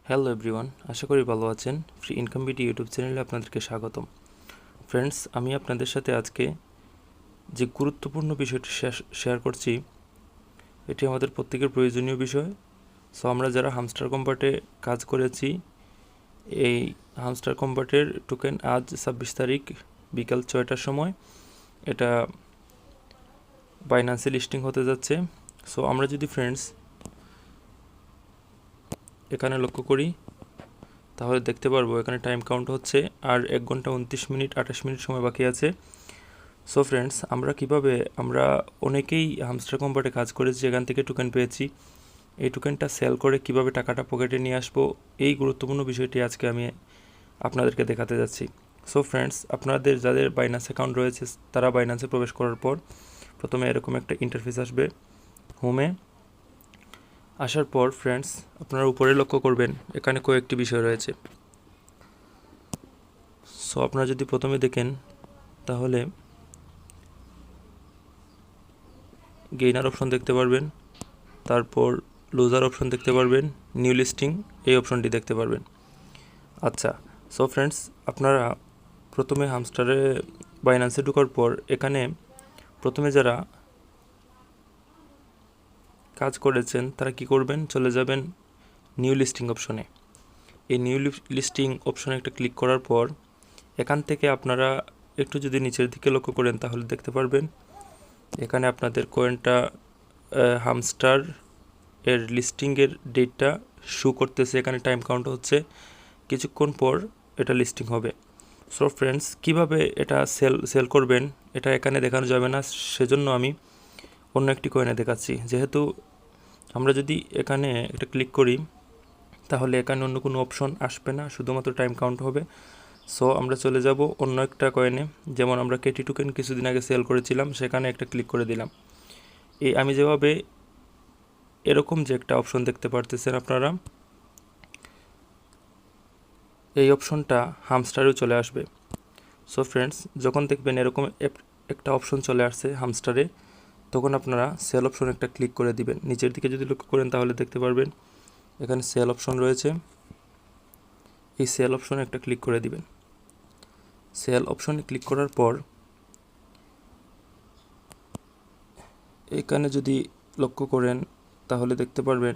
Hello everyone, আশা করি ভালো আছেন। ফ্রি ইনকাম বিডি ইউটিউব চ্যানেলে আপনাদেরকে স্বাগতম। ফ্রেন্ডস, আমি আপনাদের সাথে আজকে যে গুরুত্বপূর্ণ বিষয়টি শেয়ার করছি, এটি আমাদের প্রত্যেকের প্রয়োজনীয় বিষয়। সো আমরা যারা হামস্টার কম্পার্টে কাজ করেছি, এই হামস্টার কম্পার্টের টোকেন আজ 26 তারিখ বিকাল 6টার সময় এটা বাইন্যান্সে লিস্টিং হতে যাচ্ছে। সো আমরা যদি ফ্রেন্ডস এখানে লক্ষ্য করি, তাহলে দেখতে পারবো এখানে টাইম কাউন্ট হচ্ছে আর 1 ঘন্টা 29 মিনিট 28 মিনিট সময় বাকি আছে। সো ফ্রেন্ডস, আমরা অনেকেই হামস্টার কম্পার্টে কাজ করেছি, এখান থেকে টোকেন পেয়েছি। এই টোকেনটা সেল করে কিভাবে টাকাটা পকেটে নিয়ে আসবো, এই গুরুত্বপূর্ণ বিষয়টি আজকে আমি আপনাদেরকে দেখাতে যাচ্ছি। সো ফ্রেন্ডস, আপনাদের যাদের বাইন্যান্স অ্যাকাউন্ট রয়েছে তারা বাইন্যান্সে প্রবেশ করার পর প্রথমে এরকম একটা ইন্টারফেস আসবে হোমে। আসার পর ফ্রেন্ডস, আপনারা উপরে লক্ষ্য করবেন এখানে কয়েকটি বিষয় রয়েছে। সো আপনারা যদি প্রথমে দেখেন তাহলে গেইনার অপশন দেখতে পারবেন, তারপর লুজার অপশন দেখতে পারবেন, নিউ লিস্টিং এই অপশনটি দেখতে পারবেন। আচ্ছা, সো ফ্রেন্ডস, আপনারা প্রথমে হামস্টারে বাইন্যান্সে ঢোকার পর এখানে প্রথমে যারা কাজ করেছেন তারা কি করবেন, চলে যাবেন নিউ লিস্টিং অপশনে। এই নিউ লিস্টিং অপশনে একটা ক্লিক করার পর এখান থেকে আপনারা একটু যদি নিচের দিকে লক্ষ্য করেন তাহলে দেখতে পারবেন এখানে আপনাদের কয়েনটা হামস্টার এর লিস্টিংয়ের ডেটটা শো করতেছে, এখানে টাইম কাউন্ট হচ্ছে, কিছুক্ষণ পর এটা লিস্টিং হবে। সো ফ্রেন্ডস, কীভাবে এটা সেল করবেন এটা এখানে দেখানো যাবে না, সেজন্য আমি অন্য একটি কয়েনে দেখাচ্ছি। যেহেতু আমরা যদি এখানে এটা ক্লিক করি তাহলে এখানে অন্য কোনো অপশন আসবে না, শুধুমাত্র টাইম কাউন্ট হবে। সো আমরা চলে যাব অন্য একটা কয়েনে, যেমন আমরা কেটি টোকেন কিছুদিন আগে সেল করেছিলাম, সেখানে একটা ক্লিক করে দিলাম। এই আমি যেভাবে এরকম যে একটা অপশন দেখতে পারতেছেন আপনারা, এই অপশনটা হামস্টারেও চলে আসবে। সো ফ্রেন্ডস, যখন দেখবেন এরকম একটা অপশন চলে আসছে হামস্টারে, তখন আপনারা সেল অপশন একটা ক্লিক করে দিবেন। নিচের দিকে যদি লক্ষ্য করেন তাহলে দেখতে পারবেন এখানে সেল অপশন রয়েছে, এই সেল অপশনে একটা ক্লিক করে দিবেন। সেল অপশনে ক্লিক করার পর এখানে যদি লক্ষ্য করেন তাহলে দেখতে পারবেন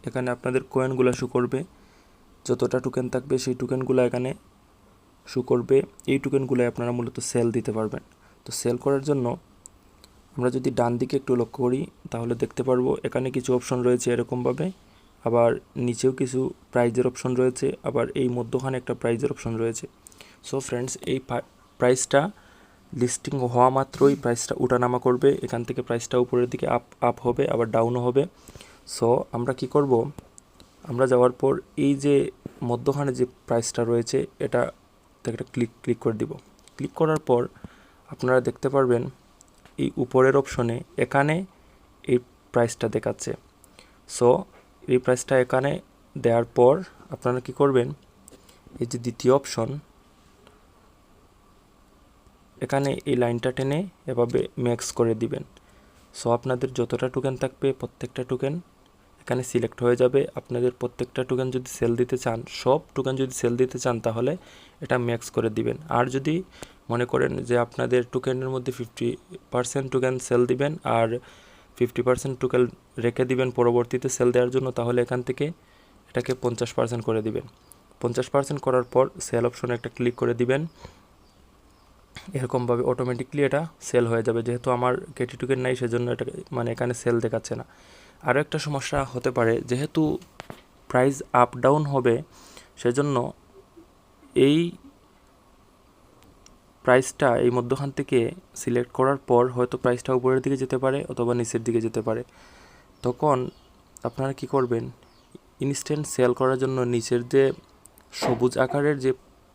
এখানে আপনাদের কয়েনগুলো শো করবে, যতটা টোকেন থাকবে সেই টোকেনগুলো এখানে শো করবে। এই টোকেনগুলো আপনারা মূলত সেল দিতে পারবেন। তো সেল করার জন্য আমরা যদি ডান দিকে একটু লক্ষ্য করি তাহলে দেখতে পারবো এখানে কিছু অপশন রয়েছে এরকমভাবে, আবার নিচেও কিছু প্রাইজের অপশন রয়েছে, আবার এই মধ্যখানে একটা প্রাইজের অপশন রয়েছে। সো ফ্রেন্ডস, এই প্রাইসটা লিস্টিং হওয়া মাত্রই প্রাইসটা উঠানামা করবে, এখান থেকে প্রাইসটা উপরের দিকে আপ হবে, আবার ডাউনও হবে। সো আমরা কি করব, আমরা যাওয়ার পর এই যে মধ্যখানে যে প্রাইসটা রয়েছে এটা একটা ক্লিক করে দিব। ক্লিক করার পর আপনারা দেখতে পারবেন এই উপরের অপশনে এখানে এই প্রাইসটা দেখাচ্ছে। সো এই প্রাইসটা এখানে দেওয়ার পর আপনারা কি করবেন, এই যে দ্বিতীয় অপশন এখানে এই লাইনটা টেনে এভাবে ম্যাক্স করে দিবেন। সো আপনাদের যতটা টোকেন থাকবে প্রত্যেকটা টোকেন এখানে সিলেক্ট হয়ে যাবে। আপনাদের প্রত্যেকটা টোকেন যদি সেল দিতে চান, সব টোকেন যদি সেল দিতে চান তাহলে এটা ম্যাক্স করে দিবেন। আর যদি মনে করেন যে আপনাদের টোকেনের মধ্যে 50% টোকেন সেল দিবেন আর 50% টোকেন রেখে দিবেন পরবর্তীতে সেল দেওয়ার জন্য, তাহলে এখান থেকে এটাকে 50% করে দিবেন। 50% করার পর সেল অপশনে একটা ক্লিক করে দিবেন। এরকমভাবে অটোমেটিকলি এটা সেল হয়ে যাবে। যেহেতু আমার কেটি টোকেন নাই সেজন্য এটা এখানে সেল দেখাচ্ছে না। আরও একটা সমস্যা হতে পারে, যেহেতু প্রাইস আপ ডাউন হবে সেজন্য এই প্রাইসটা এই মধ্যখান থেকে সিলেক্ট করার পর হয়তো প্রাইসটা উপরের দিকে যেতে পারে অথবা নিচের দিকে যেতে পারে। তখন আপনারা কি করবেন, ইনস্ট্যান্ট সেল করার জন্য নিচের যে সবুজ আকারের যে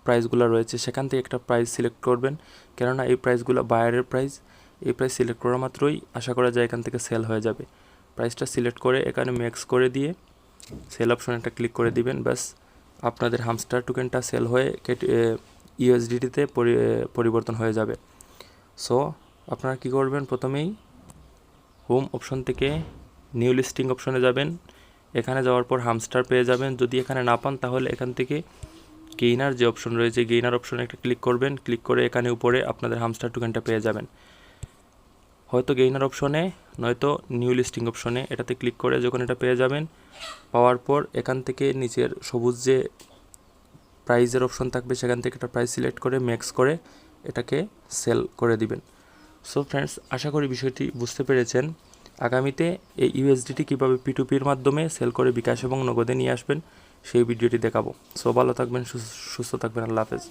প্রাইসগুলো রয়েছে সেখান থেকে একটা প্রাইস সিলেক্ট করবেন, কেননা এই প্রাইসগুলো বায়ারের প্রাইস। এই প্রাইস সিলেক্ট করা মাত্রই আশা করা যায় এখান থেকে সেল হয়ে যাবে। প্রাইসটা সিলেক্ট করে এখানে ম্যাক্স করে দিয়ে সেল অপশন একটা ক্লিক করে দিবেন। ব্যাস, আপনাদের হামস্টার টোকেনটা সেল হয়ে ইউএসডিটিতে পরিবর্তন হয়ে যাবে। সো আপনারা কি করবেন, প্রথমেই হোম অপশন থেকে নিউ লিস্টিং অপশনে যাবেন, এখানে যাওয়ার পর হামস্টার পেয়ে যাবেন। যদি এখানে না পান তাহলে এখান থেকে গেইনার যে অপশন রয়েছে, গেইনার অপশনে একটা ক্লিক করবেন, ক্লিক করে এখানে উপরে আপনাদের হামস্টার টোকেনটা পেয়ে যাবেন। হয়তো গেইনার অপশনে নয়তো নিউ লিস্টিং অপশনে, এটাতে ক্লিক করে যখন এটা পেয়ে যাবেন, পাওয়ার পর এখান থেকে নিচের সবুজ যে প্রাইজের অপশন থাকবে সেখান থেকে একটা প্রাইস সিলেক্ট করে ম্যাক্স করে এটাকে সেল করে দিবেন। সো ফ্রেন্ডস, আশা করি বিষয়টি বুঝতে পেরেছেন। আগামীতে এই ইউএসডিটি কীভাবে P2P-র মাধ্যমে সেল করে বিকাশ এবং নগদে নিয়ে আসবেন সেই ভিডিওটি দেখাবো। সো ভালো থাকবেন, সুস্থ থাকবেন, আল্লাহ হাফেজ।